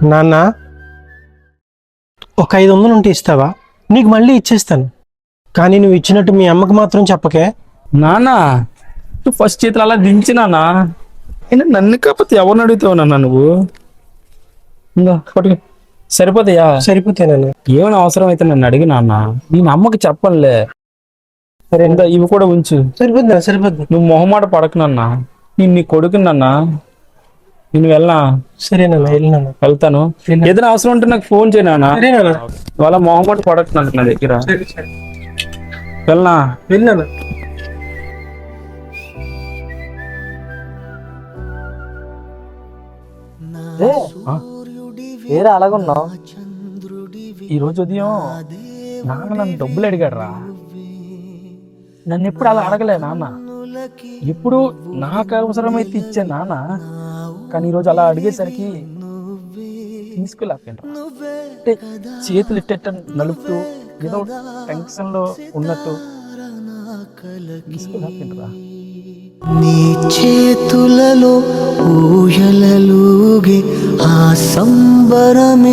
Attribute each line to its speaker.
Speaker 1: నాన్న, ఒక 500 ఉంటే ఇస్తావా? నీకు మళ్ళీ ఇచ్చేస్తాను, కానీ నువ్వు ఇచ్చినట్టు మీ అమ్మకు మాత్రం చెప్పకే.
Speaker 2: నానా నువ్వు ఫస్ట్ చేతులు అలా దించి నానా. నన్ను కాకపోతే ఎవరిని అడుగుతావు నాన్న నువ్వు? ఇంకా పట్టుకో. సరిపోతాయా?
Speaker 1: సరిపోతేనన్నా.
Speaker 2: ఏమైనా అవసరం అయితే నన్ను అడిగి నాన్న, నేను అమ్మకి చెప్పనులే.
Speaker 1: సరే,
Speaker 2: ఇంకా ఇవి కూడా ఉంచు.
Speaker 1: సరిపోద్దా? సరిపోద్ది.
Speaker 2: నువ్వు మొహమాట పడకు నాన్న, నేను నీ కొడుకునన్నా. నేను వెళ్ళనా?
Speaker 1: సరేనన్నా, వెళ్ళినాను.
Speaker 2: వెళ్తాను. ఏదైనా అవసరం ఉంటే నాకు ఫోన్ చేయనా.
Speaker 1: సరేనా?
Speaker 2: వాళ్ళ మొహమాట పడకు నా దగ్గర. వెళ్ళనా?
Speaker 1: వెళ్ళినాను.
Speaker 2: ఏరా అలాగున్నావు? ఈరోజు ఉదయం నాన్న నన్ను డబ్బులు అడిగాడు రా. నన్ను ఎప్పుడు అలా అడగలే నాన్న, ఎప్పుడు నాకు అవసరమైతే ఇచ్చే నాన్న. కానీ ఈరోజు అలా అడిగేసరికి తీసుకులేకపోయినా. అంటే చేతులు ఇట్ట నలుపుతూ ఏదో టెన్షన్ లో ఉన్నట్టు తీసుకులేకపోయినరా.
Speaker 3: నీ చేతులలో ఊయలలుగే ఆ సంబరమింకెప్పుడు.